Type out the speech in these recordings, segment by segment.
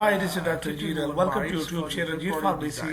Hi, this is Dr. Jeeral. Welcome to YouTube channel Jeet Pharmacy.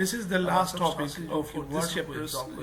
This is the last topic of this chapter.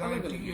90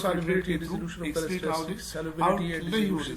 solubility resolution of characteristics solubility and distribution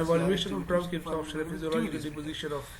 evaluation of drug absorption and physiological deposition of.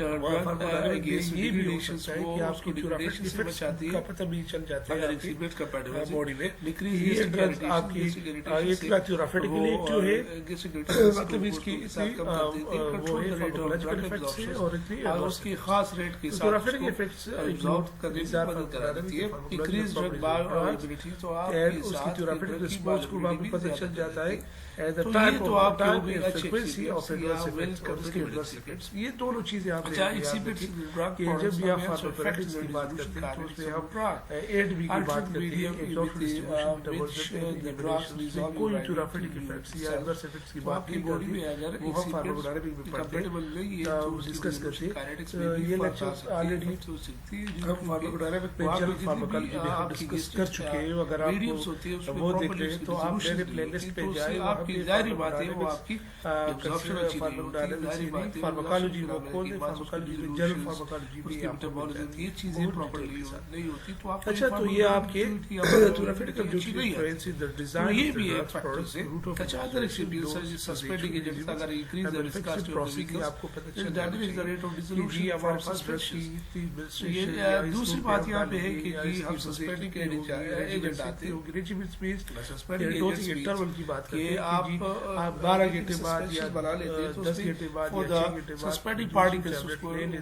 یہ بھی ہو سکتا ہے کہ آپ کی جو raft effects کا پتہ بھی چل جاتا ہے باڈی میں. یہ ڈرگز آپ کی ایک بات جو رافٹیکلیٹ جو ہے مطلب اس کی وہ ہے فارماکولوجیکل ایفیکٹس ہے اور اتنی اس کی خاص ریٹ کے ساتھ رافٹیکل ایفیکٹس ایبزارب کرنے میں مدد کرتی ہے. انکریز ڈرگ بایوایبلٹی تو آپ اس کی جو رافٹیکل رسپانس کو آپ کو پتہ چل جاتا ہے تو آپ کی فریکوینسی آف ایڈورس ایفیکٹس. یہ دونوں چیزیں آپ کہ جب بھی آپ فارماکولوجیکل کی بات کرتے ہیں تو اس میں ہم ایڈ بی کی بات کرتے ہیں کوئی جو رافٹیکل ایفیکٹس یا ایڈورس ایفیکٹس کی بات نہیں کرتے وہ ہم فارماکولوجی میں پڑھتے ہیں ڈسکس کرتے ہیں. یہ لیکچر آلریڈی ہم فارماکولوجی میں جنرل فارماکولوجی میں ہم ڈسکس کر چکے ہیں. اگر آپ وہ دیکھ رہے ہیں تو آپ میرے پلے لسٹ پہ جائیں. آپ کی ظاہری بات ہے وہ آپ کی فارماکولوجی وہ کھول دیں. فارماکولوجی میں جنرل فارماکولوجی بھی یہ چیزیں پراپرلی نہیں ہوتی تو آپ اچھا تو یہ آپ کے تھراپیوٹک جو فریکوینسی دا ڈیزائن یہ بھی ایک فیکٹر ہے. اچھا اگر سسپینڈنگ ایجنٹ اگر انکریز دی وسکاسٹی پروسیس آپ کو پتہ چل that is the rate of dissolution ہمارے پاس دوسری بات یہاں پہ ہے کہ جی ہم سسپینڈنگ ایجنٹ آتے ہیں انٹرول کی بات کرتے ہیں آپ 12 گھنٹے بعد یا بنا لیتے ہیں 10 گھنٹے بعد یا 6 گھنٹے بعد سسپینڈنگ پارٹیکلز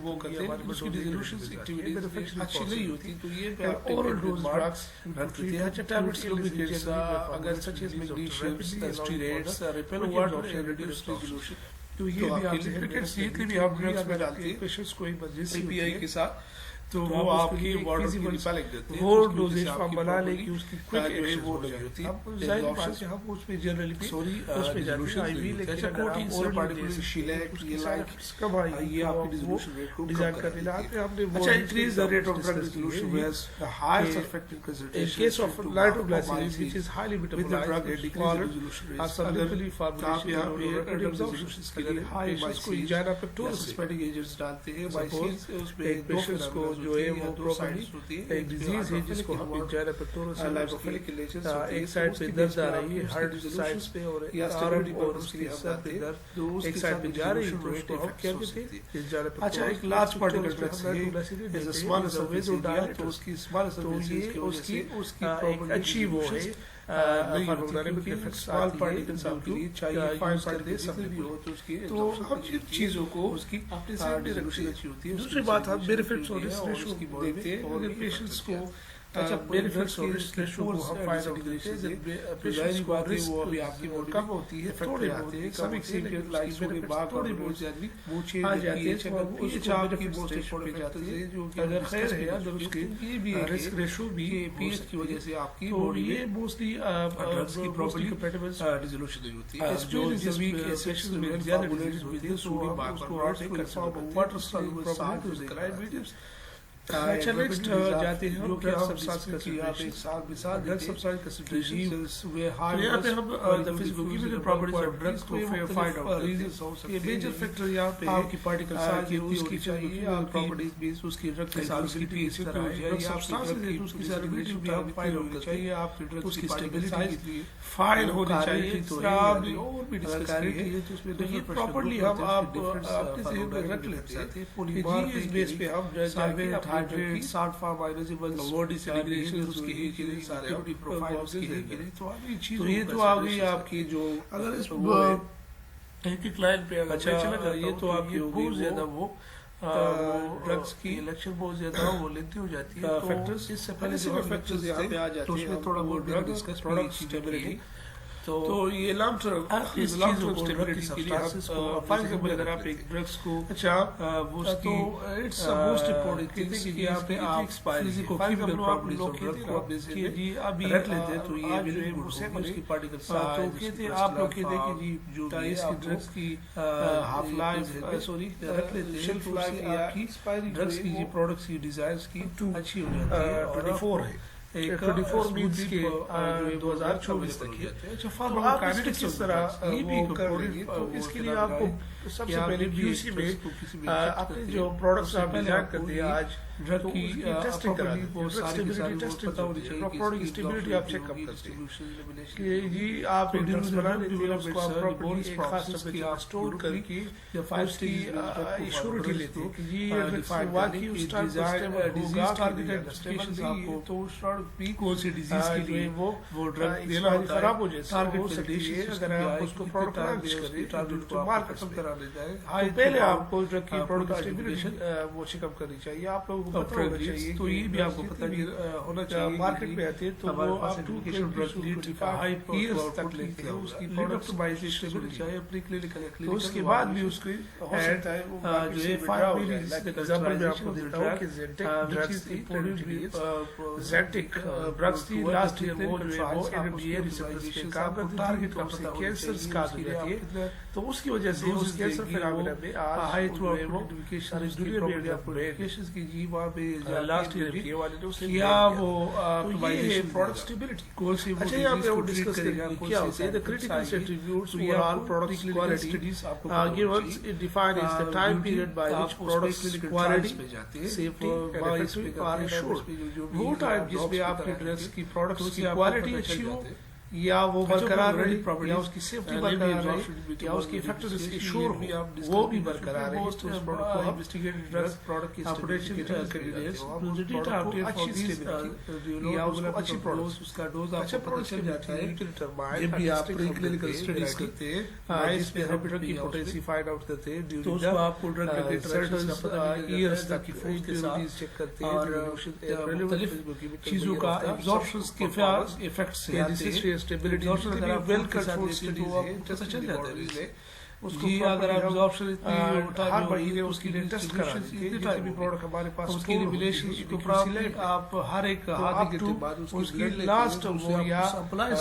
وہ کرتے ہیں اس کی ڈیزولوشن ایکٹیویٹی اچھی نہیں ہوتی تو یہ اورل ڈوز ڈرگس رکھتے ہیں. اچھا ٹیبلٹس لوبریکیٹس اگر such as magnesium stearates repel water reduce resolution تو یہ بھی آپ لوبریکیٹس یہ بھی ہم ڈرگس میں ڈالتے ہیں پیشنٹس کو ایمرجنسی پی آئی کے ساتھ تو وہ آپ کی واٹر کی ریپیلنگ دیتے ہیں. وہ ڈوزیج فارم بنا لے کہ اس کی کوئک ایکشن وہ ہو ہوتی جائے. اب ظاہر بات ہے ہم اس میں جنرلی سوری اس میں جاتے ہیں آئی وی لیکن پروٹین سے پارٹیکل شیلیٹ یہ لائک کب آئی یہ آپ کی ڈیزولوشن ریٹ کو ڈیزائن کرنے لگے ہم نے اچھا increase the rate of drug dissolution with the higher surfactant in concentration case of nitroglycerin which is highly metabolized and decreased are sublingually formulation absorption کے لیے patients کو انجینا پیکٹورس سسپینڈنگ ایجنٹس ڈالتے ہیں suppose ایک پیشنٹس کو جو ہے وہ پروبلی ایک ڈیزیز ہے جس کو ہم انجینا پیکٹورس ایک سائڈ پہ درد آ رہی ہے ہارٹ سائڈ پہ اور آرم اور اس کی سر پہ درد ایک سائڈ پہ جا رہی ہے تو اس کو ہم کیا کہتے ہیں انجینا پیکٹورس. اچھا ایک لارج پارٹیکل ڈرگس ہے اس اسمال سروس تو اس کی اسمال سروس اس کی ایک اچھی وہ ہے فارماکولوجیکل ایفیکٹس اسمال پارٹیکلز کے لیے چاہیے فائن کر دے سکتے بھی ہو تو اس کی تو ہم ان چیزوں کو اس کی اپنے ساتھ ریزولوشن اچھی ہوتی ہے. دوسری بات ہم بینیفٹس اور رسک ریشو دیکھتے ہیں اگر پیشنٹس کو اچھا بینیفٹس اور رسک ریشو کو ہم فائنڈ آؤٹ کرتے ہیں جب پیشنٹس کو رسک وہ ابھی آپ کی باڈی کم ہوتی ہے تھوڑے ہوتے ہیں کم ایکسیپٹ لائف کے بعد تھوڑے بہت زیادہ وہ چیز آ جاتی ہے وہ چاہ کی بہت پہ جاتی ہے جو کہ اگر خیر ہے اگر اس کے یہ بھی رسک ریشو بھی پیس کی وجہ سے آپ کی باڈی یہ موسٹلی ڈرگس کی پراپرلی کمپیٹیبل ریزولوشن نہیں ہوتی ہے. جو جس ویک سیشنز میں زیادہ ڈیزیز ہوتی ہے سوڈیم باربیٹریٹ واٹر سولوبل سالٹ کلائڈ ویڈیوز. اچھا نیکسٹ جاتے ہیں جو کہ ہم سبسٹانس کی آپ ایک سال مثال ڈرگ سبسٹانس کنسنٹریشنز وہ ہائی یہاں پہ ہم the physical chemical properties of drugs کو فائنڈ آؤٹ کرتے ہیں. یہ میجر فیکٹر یہاں پہ آپ کی پارٹیکل سائز کہ اس کی چاہیے پراپرٹیز بھی اس کی ڈرگ کی سالوبلٹی اس طرح ہے یا سبسٹانس اس کی سالوبلٹی بھی ہم فائنڈ آؤٹ کرتے چاہیے آپ کی ڈرگ اس کی کی اسٹیبلٹی فائل ہونی چاہیے. تو اور بھی ڈسکس کیے تو یہ پراپرلی ہم آپ اپنے ذہن میں رکھ لیتے ہیں کہ جی اس بیس پہ ہم جائیں ہائیڈریٹ سالٹ فارمائنائزیبل باڈی سیلیبریشن اس کی ہے سارے پروفائل اس کی ہے تو ابھی چیز تو یہ تو آ گئی آپ کی جو اگر اس ایک کلائنٹ پہ اگر یہ تو آپ کی بہت زیادہ وہ ڈرگس کی الیکشن بہت زیادہ وہ لیتی ہو جاتی ہے فیکٹرز. اس سے پہلے جو فیکٹرز یہاں پہ آ جاتے ہیں اس میں تھوڑا بہت ڈرگ ڈسکس پروڈکٹ اسٹیبلٹی تو یہ لانگ ٹرم اس چیزوں کو اسٹیبلٹی کے لیے فار ایگزامپل اگر آپ ایک ڈرگس کو اچھا وہ اس کی اٹس موسٹ امپورٹنٹ کہ آپ نے آپ ایکسپائری کو فیزیکل پراپرٹیز آف ڈرگ کو اپنے سے جی ابھی رکھ لیتے ہیں تو یہ بھی اس کی پارٹیکل سائز تو کہتے ہیں آپ لوگ کہتے ہیں کہ جی جو اس کی ڈرگس کی ہاف لائف سوری رکھ لیتے ہیں شیلف لائف آپ کی ڈرگس کی پروڈکٹس کی ڈیزائرز کی اچھی ہو جاتی ہے 24 ہے. 24 مینس کے 2024 تک ہے. تو آپ اس کو کس طرح وہ کر رہی ہے؟ تو اس کے لیے آپ کو سب سے پہلے QC میں اپنے جو پروڈکٹس آپ ڈیزائن کرتے ہیں آج ڈرگ کی ٹیسٹنگ کراتے ہیں. ڈرگ اسٹیبلٹی ٹیسٹنگ پتہ ہونی چاہیے. پروڈکٹ اسٹیبلٹی آپ چیک اپ کرتے ہیں کہ جی آپ ایک ڈرگس بنا لیتے ہیں, اس کو آپ پراپرلی ایک خاص ٹمپریچر میں اسٹور کر کے اس کی ایشورٹی لیتے ہیں کہ جی یہ واقعی اس ٹائم ڈیزیز ٹارگیٹڈ انویسٹیگیشنز آپ کو تو اس ٹارگیٹ بھی کون سی ڈیزیز کے لیے وہ ڈرگ دینا خراب ہو جائے ہو سکتی ہے اگر آپ اس کو پروڈکٹ لانچ کریں ٹارگیٹ کو مار ختم کرا دیتا ہے. تو پہلے آپ کو ڈرگ کی پروڈکٹ اسٹیبلٹی وہ چیک اپ کرنی چاہیے. آپ لوگوں کو پتہ ہونا چاہیے تو یہ بھی آپ کو پتہ ہونا چاہیے مارکیٹ میں آتے تو وہ آپ ٹو ایئرس تک لیتے ہیں اس کی پروڈکٹ اسٹیبلٹی چاہیے اپنی کلینکل. تو اس کے بعد بھی اس کی ہو سکتا ہے وہ جو ہے 5 ملز ایگزامپل میں آپ کو دیتا ہوں کہ زینٹیک ڈرگس تھی زینٹیک ڈرگس تھی لاسٹ ایئر وہ جو ہے وہ NMDA ریسپٹرز پہ کام کرتے ٹارگیٹ کم سے کینسرز کا رہتی ہے. تو اس کی وجہ سے اس کینسر فینامنا میں آج تھرو ساری دنیا میں اپلیکیشنز کی جی وہاں پہ لاسٹ ایئر کیے والے نے اسے کیا وہ پروڈکٹ اسٹیبلٹی کون سی. اچھا یہاں پہ وہ ڈسکس کریں گے کیا ہوتا ہے. The critical attributes for all products quality given it defined as the time period by which products quality safe and effective are assured. وہ ٹائم جس میں آپ کے ڈرگس کی پروڈکٹس کی کوالٹی اچھی ہو یا وہ برقرار رہے یا اس کی سیفٹی برقرار رہے یا اس کی افیکٹونیس ایشور ہو وہ بھی برقرار رہے. تو اس پروڈکٹ کو انویسٹیگیٹڈ ڈرگس پروڈکٹ کی پوٹینشیل کینڈیڈیٹس ڈیٹا اپڈیٹ اچھی اسٹیبلٹی یا اس کو اچھی پروڈکٹ اس کا ڈوز آپ کو پتہ چل جاتا ہے جب بھی آپ پری کلینکل اسٹڈیز کرتے ہیں اس پہ ہم ڈرگ کی پوٹینسی فائنڈ آؤٹ کرتے ہیں تو اس کو آپ کو ڈرگ کے انٹریکشنز ایئرز تک کی فوڈ کے ساتھ چیک کرتے ہیں اور مختلف چیزوں کا ایبزارپشنز کے افیکٹس ہیں اسٹیبلٹی ویل کنٹرول اسٹڈیز ہے پتہ چل جاتا ہے جی. اگر آپ ایبزارپشن ہر مہینے اس کی ٹیسٹ کراتے ہیں جتنے بھی پروڈکٹ ہمارے پاس اس کی ریویلیشن کو سلیکٹ آپ ہر ایک ہاتھ کے بعد اس کی لاسٹ وہ یا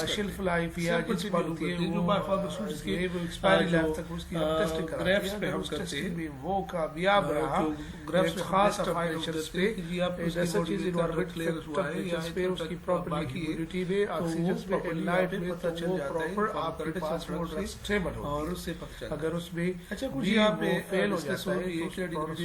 شیلف لائف یا جس پر ہوتی ہے جو بائی فارماسیوٹکلز کی وہ ایکسپائری لائف تک اس کی ٹیسٹنگ گرافس پہ ہم کرتے ہیں وہ کامیاب رہا گرافس خاص ٹمپریچرز پہ جی آپ ایسا چیز انوائرمنٹ کلیئر ہوا ہے یا اس پہ اس کی پراپرلی ہیومیڈیٹی میں آکسیجن پہ لائٹ میں پتہ چل جاتا ہے آپ کے پاس وہ ڈرگ اسٹیبل ہو اور اس سے پتہ اگر اس میں اچھا کچھ یہاں پہ فیل ہو جاتا ہے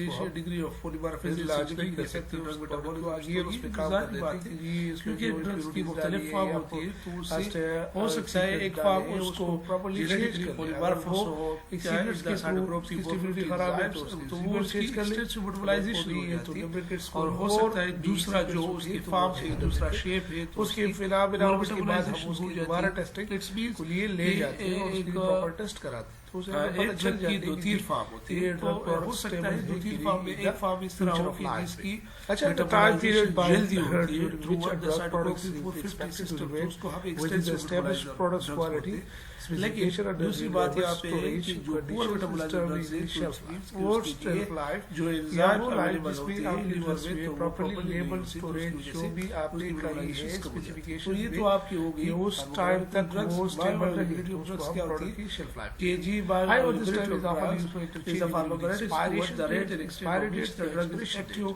تو ڈگری آف پولیمرفیز علاج نہیں کر سکتے ڈرگ میٹابولک آگے اس پہ کام کر دیتے ہیں کیونکہ ڈرگس کی مختلف فارم ہوتی ہے تو اس سے ہو سکتا ہے ایک فارم اس کو پراپرلی چینج کر پولیمرف ہو ایکسیڈنٹس کے سائڈ گروپ کی اسٹیبلٹی خراب ہے تو وہ چینج کر لے میٹابولائزیشن نہیں ہے تو ڈپلیکیٹس اور ہو سکتا ہے دوسرا جو اس کی فارم ہے دوسرا شیپ ہے تو اس کے فینامنا اس کے بعد ہم اس کی دوبارہ ٹیسٹنگ کے لیے لے جاتے ہیں اور اس کی پراپر ٹیسٹ کراتے ہیں. ایک ڈرگ کی 2-3 فارم ہوتی ہے تو ہو سکتا ہے 2-3 فارم میں ایک فارم اس طرح ہو کہ جس کی ٹائم پیریڈ جلدی ہوتی ہے which are the products for 50 system اس کو ہم established products quality لیکن دوسری بات یہاں پہ ہے کہ جو پور میٹابولائزیشن اور شیلف لائف جو انزائم اویلیبل ہوتی ہے لیور میں تو پراپرلی لیبل اسٹوریج جو بھی آپ نے کری ہے اسپیسیفکیشن یہ تو آپ کی ہوگی اس ٹائم تک وہ اسٹیبل رہتی ہے اس کا ہوتی ہے شیلف لائف کے جی بائی اور this time is a pharmacology the rate and expiry dates the drug is active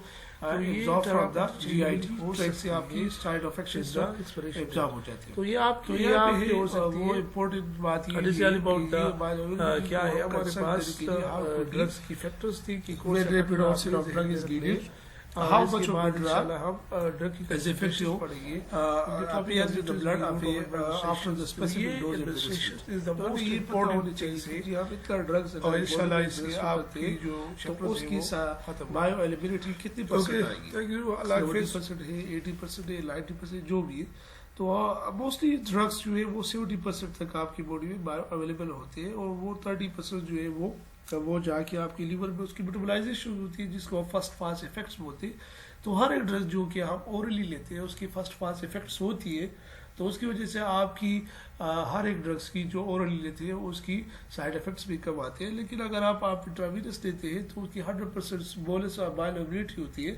absorb from the GIT track سے آپ کی سائڈ افیکٹس ایبزارب ہو جاتے ہیں. تو یہ آپ کی ہو سکتی ہے وہ امپورٹنٹ بات یہ ہے کیا ہے ہمارے پاس ڈرگس کی فیکٹرز تھی کہ کون سے rapid onset of drug is needed how much of the drug drug is effective appears in the blood after the specific dose administration is the most important thing یہاں پہ اتنا ڈرگس اور انشاءاللہ اس کی آپ کی جو تو اس کی بایو اویلیبلٹی کتنی پرسنٹ آئے گی 50% ہے 80% ہے 90% جو بھی ہے تو موسٹلی ڈرگس جو ہے وہ 70% تک آپ کی باڈی میں بایو اویلیبل ہوتے ہیں اور وہ 30% جو ہے وہ جا کے آپ کے لیور میں اس کی میٹابولائزیشن ہوتی ہے جس کو فرسٹ فاز افیکٹس ہوتے ہیں. تو ہر ایک ڈرگ جو کہ ہم اورلی لیتے ہیں اس کی فرسٹ فاز افیکٹس ہوتی ہے تو اس کی وجہ سے آپ کی ہر ایک ڈرگس کی جو اورلی لیتے ہیں اس کی سائڈ افیکٹس بھی کم آتے ہیں. لیکن اگر آپ انٹراوینس لیتے ہیں تو اس کی 100% بولس اور بایو اویلیبلٹی ہوتی ہے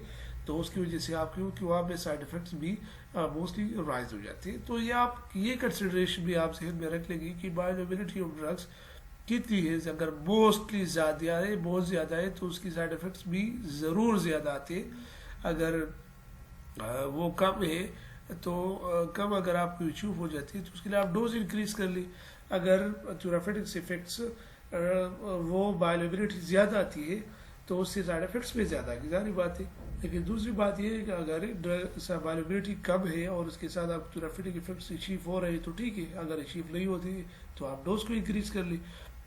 تو اس کی وجہ سے آپ کی وہاں پہ سائڈ افیکٹس بھی موسٹلی رائز ہو جاتے ہیں. تو یہ آپ یہ کنسیڈریشن بھی آپ ذہن میں رکھ لیں گے کہ بایو اویلیبلٹی آف ڈرگس کتنی ہے. اگر موسٹلی زیادہ ہے بہت زیادہ ہے تو اس کی سائڈ افیکٹس بھی ضرور زیادہ آتے. اگر وہ کم ہے تو کم اگر آپ کو اچیو ہو جاتی ہے تو اس کے لیے آپ ڈوز انکریز کر لیں. اگر تھیوریفٹکس افیکٹس وہ بایولیبلٹی زیادہ آتی ہے تو اس سے سائڈ افیکٹس بھی زیادہ آگے ظاہری بات ہے. لیکن دوسری بات یہ ہے کہ اگر بایولیبلٹی کم ہے اور اس کے ساتھ آپ تھیوریفٹک افیکٹس اچیو ہو رہے ہیں تو ٹھیک ہے, اگر اچیو نہیں ہوتی تو آپ ڈوز کو انکریز کر لیں.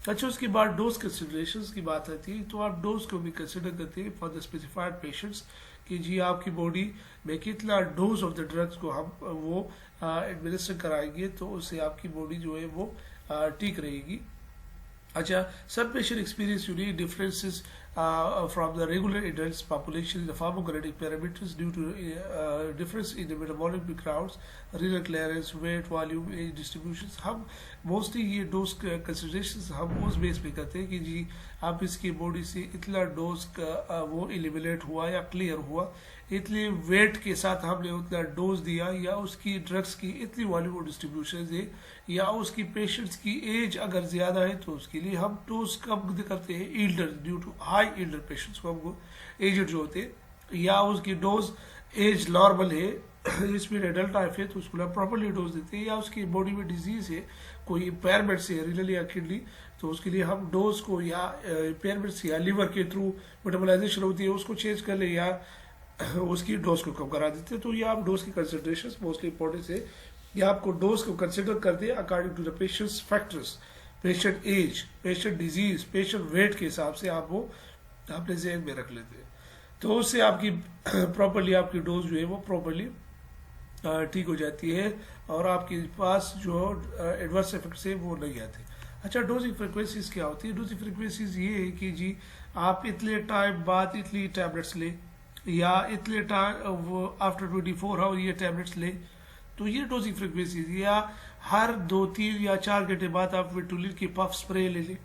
اچھا, اس کے بعد ڈوز کنسیڈریشنز کی بات آتی ہے تو آپ ڈوز کو بھی کنسیڈر کرتے ہیں فار دا اسپیسیفائڈ پیشنٹس کہ جی آپ کی باڈی میں کتنا ڈوز آف دا ڈرگس کو ہم وہ ایڈمنسٹر کرائیں گے تو اس سے آپ کی باڈی جو ہے وہ ٹھیک رہے گی. اچھا, سب patient experience unique differences from the regular adults population in the pharmacokinetic parameters due to difference in the metabolic backgrounds, renal clearance, weight, volume, age distributions. ہم موسٹلی یہ ڈوز کنسیڈریشنز ہم اس بیس پہ کرتے ہیں کہ جی آپ اس کی باڈی سے اتنا ڈوز کا وہ ایلیمینیٹ ہوا یا کلیئر ہوا, اتنے ویٹ کے ساتھ ہم نے اتنا ڈوز دیا, یا اس کی ڈرگس کی اتنی والیوم ڈسٹریبیوشن ہے, یا اس کی پیشنٹس کی ایج اگر زیادہ ہے تو اس کے لیے ہم ڈوز کم کرتے ہیں. Elder due to high elder patients کو ہم کو ایجڈ جو ہوتے ہیں, یا اس کی ڈوز ایج نارمل ہے اس میں ایڈلٹ ٹائپ ہے تو اس کو پراپرلی ڈوز دیتے ہیں, یا اس کی باڈی میں ڈیزیز ہے, کوئی امپیئرمنٹ ہے رینل یا کڈنی, تو اس کے لیے ہم ڈوز کو یا امپیئرمنٹ یا لیور کے تھرو میٹابولائزیشن ہوتی ہے اس کو چینج کر لیں, یا اس کی ڈوز کو کم کرا دیتے ہیں. تو یہ آپ ڈوز کی کنسیڈریشن موسٹلی امپورٹنس ہے, یا آپ کو ڈوز کو کنسیڈر کر دیں according to the patients factors, patient age, patient disease, patient weight کے حساب سے آپ وہ اپنے ذہن میں رکھ لیتے ہیں. تو اس سے آپ کی پراپرلی آپ کی ڈوز جو ہے وہ پراپرلی ٹھیک ہو جاتی ہے اور آپ کے پاس جو ایڈورس افیکٹس ہے وہ نہیں آتے. اچھا, ڈوزنگ فریکوینسیز کیا ہوتی ہے؟ ڈوزنگ فریکوینسیز یہ ہے کہ جی آپ اتنے ٹائم بعد اتنی ٹیبلٹس لیں, یا اتنے ٹائم آفٹر 24 آور یہ ٹیبلٹس لیں, تو یہ ڈوزنگ فریکوینسیز. یا ہر 2-3 یا 4 گھنٹے بعد آپ ویٹولین کی پف اسپرے لے لیں,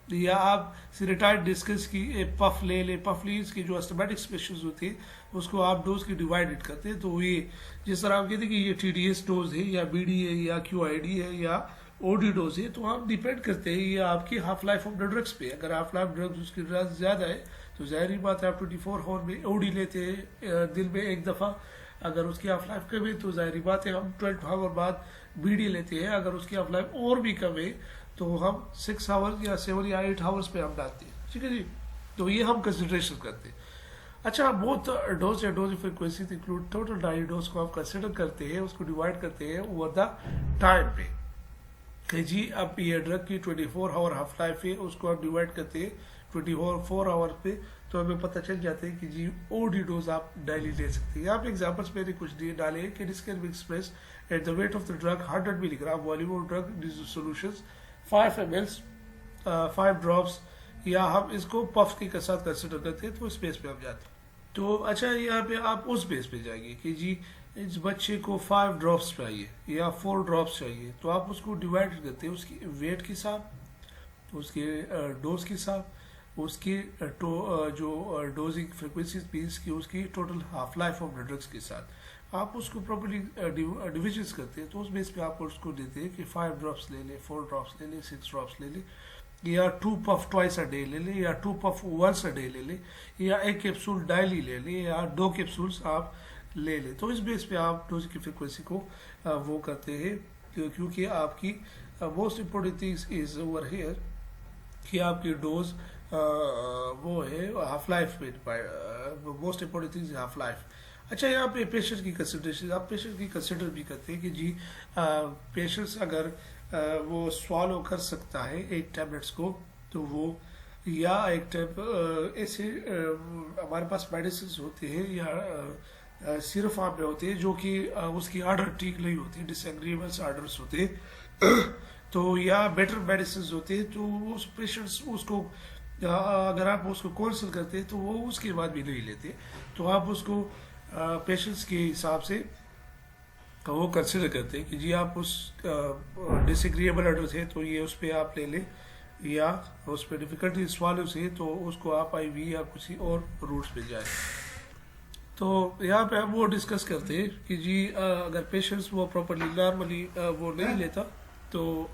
یا آپ سیریٹائڈ ڈسکس کی پف لے لیں. پف لیز کی جو اسٹمیٹک اسپیشلز ہوتے ہیں اس کو آپ ڈوز کی ڈیوائڈ کرتے ہیں. تو یہ جس طرح آپ کہتے ہیں کہ یہ ٹی ڈی ایس ڈوز ہے, یا بی ڈی ہے, یا کیو آئی ڈی ہے, یا او ڈی ڈوز ہے, تو آپ ڈیپینڈ کرتے ہیں یہ آپ کی half life of the drugs پہ. اگر ہاف لائف ڈرگس اس کی ڈرگس زیادہ ہے تو ظاہری بات ہے آپ 24 آور میں او ڈی لیتے ہیں دن میں ایک دفعہ. اگر اس کی ہاف لائف کم ہے تو ظاہری بات ہے ہم 12 آور بعد بی ڈی لیتے ہیں. اگر اس کی ہاف لائف اور بھی کم ہے تو ہم 6 آور یا 7 یا 8 آورس پہ ہم ڈالتے ہیں. ٹھیک ہے جی, تو یہ ہم کنسیڈریشن کرتے ہیں. اچھا, بہت ڈوز یا ڈوز فریکوینسیز انکلوڈ ٹوٹل ڈائی ڈوز کو آپ کنسیڈر کرتے ہیں, اس کو ڈیوائڈ کرتے ہیں اوور دا ٹائم پہ کہ جی اب یہ ڈرگ کی 24 آور ہاف لائف ہے, اس کو آپ ڈیوائڈ کرتے ہیں 24 آور پہ, تو ہمیں پتہ چل جاتا ہے کہ جی او ڈی ڈوز آپ ڈیلی لے سکتے ہیں. یہاں پہ ایگزامپلس میں نے کچھ ڈالے ہیں کہ this can be expressed at the weight of the drug 100 milligram volume of drug solutions 5 ml 5 drops, یا ہم اس کو پف کے ساتھ کنسیڈر کرتے ہیں تو اس بیس پہ ہم جاتے ہیں. تو اچھا, یہاں پہ آپ اس بیس پہ جائیں گے کہ جی اس بچے کو 5 ڈراپس چاہیے یا 4 ڈراپس چاہیے, تو آپ اس کو ڈیوائڈ کرتے ہیں اس کی ویٹ کے ساتھ, اس کے ڈوز کے ساتھ, اس کی جو ڈوزنگ فریکوینسیز مینس کی اس کی total half life of drugs کے ساتھ آپ اس کو پراپرلی ڈویژنس کرتے ہیں. تو اس بیس پہ آپ اس کو دیتے ہیں کہ 5 ڈراپس لے لیں, 4 ڈراپس لے لیں, 6 ڈراپس لے لیں, یا 2 پف ٹوائس اے ڈے لے لیں, یا 2 پف ونس اے ڈے لے لیں, یا 1 کیپسول ڈیلی لے لیں, یا 2 کیپسولس آپ لے لیں. تو اس بیس پہ آپ ڈوز کی فریکوینسی کو وہ کرتے ہیں, کیونکہ آپ کی most important things is over here کہ آپ کی ڈوز وہ ہے ہاف لائف میں, most important things half life. اچھا, یہاں پہ پیشنٹ کی کنسیڈریشن, آپ پیشنٹ کی کنسیڈر بھی کرتے ہیں کہ جی پیشنٹس اگر وہ سوالو کر سکتا ہے ایک ٹیبلٹس کو, تو وہ یا ایک ایسے ہمارے پاس میڈیسنس ہوتے ہیں یا صرف فارم میں ہوتے ہیں جو کہ اس کی آرڈر ٹھیک نہیں ہوتی, ڈس ایگریبلس آرڈرس ہوتے ہیں, تو یا بیٹر میڈیسنس ہوتے ہیں. تو اس پیشنٹس اس کو اگر آپ اس کو کونسل کرتے ہیں تو وہ اس کے بعد بھی نہیں لیتے, تو آپ اس کو پیشنٹس کے حساب سے وہ کنسیڈر کرتے ہیں کہ جی آپ اس ڈس ایگریبل آرڈرس ہے تو یہ اس پہ آپ لے لیں, یا اس پہ ڈیفیکلٹی سوالوز ہے تو اس کو آپ آئی وی یا کسی اور روٹس پہ جائیں. تو یہاں پہ ہم وہ ڈسکس کرتے ہیں کہ جی اگر پیشنٹس وہ پراپرلی نارملی وہ نہیں لیتا تو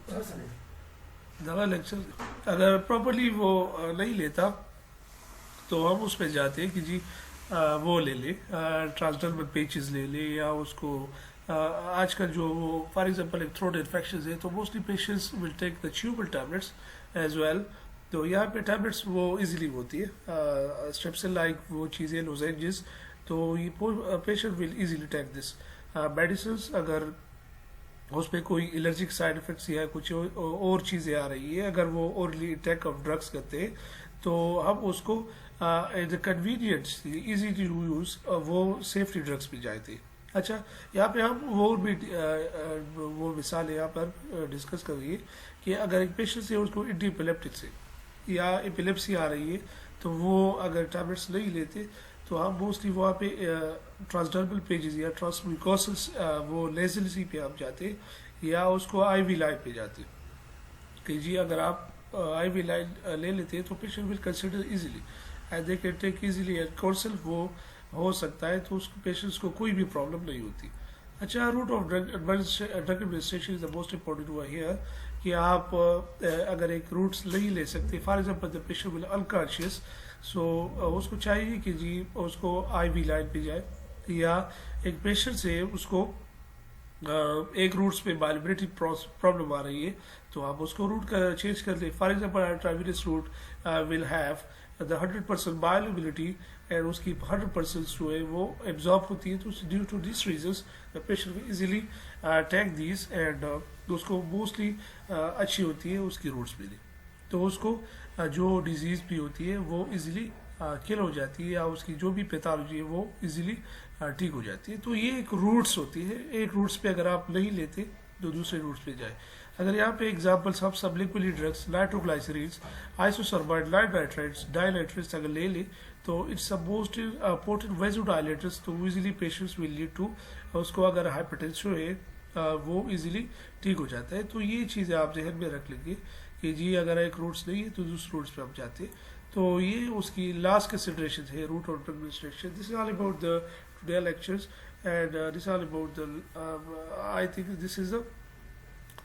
زیادہ لیکچر اگر پراپرلی وہ نہیں لیتا تو ہم اس پہ جاتے ہیں کہ جی وہ لے لے ٹرانسڈرمل پیچز لے لے یا اس کو آج کل جو فار ایگزامپل ایک تھروٹ انفیکشنز ہے تو موسٹلی پیشنٹس ول ٹیک دا چیوبل ٹیبلٹس ایز ویل. تو یہاں پہ ٹیبلٹس وہ ایزیلی ہوتی ہے اسٹریپسل لائک وہ چیزیں لوزینجز, تو یہ patient will easily take this medicines. اگر اس پہ کوئی الرجک سائڈ افیکٹس یا کچھ اور چیزیں آ رہی ہے, اگر وہ اورلی اٹیک آف ڈرگس کرتے ہیں تو ہم اس کو کنوینئنٹ ایزی ٹو یوز وہ سیفٹی ڈرگس پہ جائے تھے. اچھا یہاں پہ ہم اور بھی وہ مثال یہاں پر ڈسکس کر رہی ہے کہ اگر ایک پیشنٹ سے اس کو اینٹی ایپیلیپٹک سے یا ایپیلیپسی آ رہی ہے تو وہ اگر ٹیبلٹس نہیں لیتے تو ہم موسٹلی وہاں پہ ٹرانسڈرمل پیجز یا ٹرانسمیوکوسل وہ لیزلسی پہ ہم جاتے یا اس کو آئی وی لائن پہ جاتے کہ جی اگر آپ آئی وی لائن لے لیتے تو patient will consider easily and they can take easily and council وہ ہو سکتا ہے, تو اس پیشنٹس کو کوئی بھی پرابلم نہیں ہوتی. اچھا route of drug administration is the most important ہوا ہیئر کہ آپ اگر ایک روٹس نہیں لے سکتے, for example the patient will unconscious, so اس کو چاہیے کہ جی اس کو آئی وی لائن پہ جائے, یا ایک پیشنٹ سے اس کو ایک روٹس پہ بائلیبلٹی پرابلم آ رہی ہے تو آپ اس کو روٹ کا چینج کر لیں. For example intravenous route will have the 100% bioavailability and اس کی 100% جو ہے وہ ایبزارب ہوتی ہے, تو due to this reasons the patient will easily take these and اس کو موسٹلی اچھی ہوتی ہے اس کی روٹس بھی, تو اس کو جو ڈیزیز بھی ہوتی ہے وہ ایزیلی کل ہو جاتی ہے یا اس کی جو بھی پیتھالوجی ہے وہ ایزیلی ٹھیک ہو جاتی ہے. تو یہ ایک روٹس ہوتی ہے, ایک روٹس پہ اگر آپ نہیں لیتے تو دوسرے روٹس پہ جائے. اگر یہاں پہ ایگزامپلس ہم سب لکولی ڈرگس نائٹروگلائسرینس آئسوسربائڈ لائٹرائٹس ڈائلائٹرس اگر لے لیں تو it's a most important vasodilators, تو easily patients will lead to اس کو اگر ہائپرٹینشن ہے وہ ایزیلی ٹھیک ہو جاتا ہے. تو یہ چیزیں آپ ذہن میں رکھ لیں گے کہ جی اگر ایک روٹس نہیں ہے تو دوسرے روٹس پہ ہم جاتے. تو یہ اس کی لاسٹ کنسیڈریشن ہے route of drug administration. This is all about the today lectures and this all about the I think this is the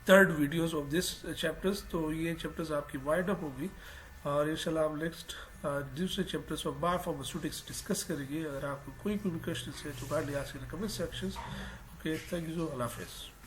third videos of this chapters. تو یہ چیپٹرز آپ کی وائنڈ اپ ہوگی اور انشاءاللہ ہم نیکسٹ دوسرے چیپٹرز آف بایو فارماسیوٹکس ڈسکس کریں گے. اگر آپ کو کوئی بھی کوشچن ہے تو kindly ask in comment sections. Okay, thank you, اللہ حافظ.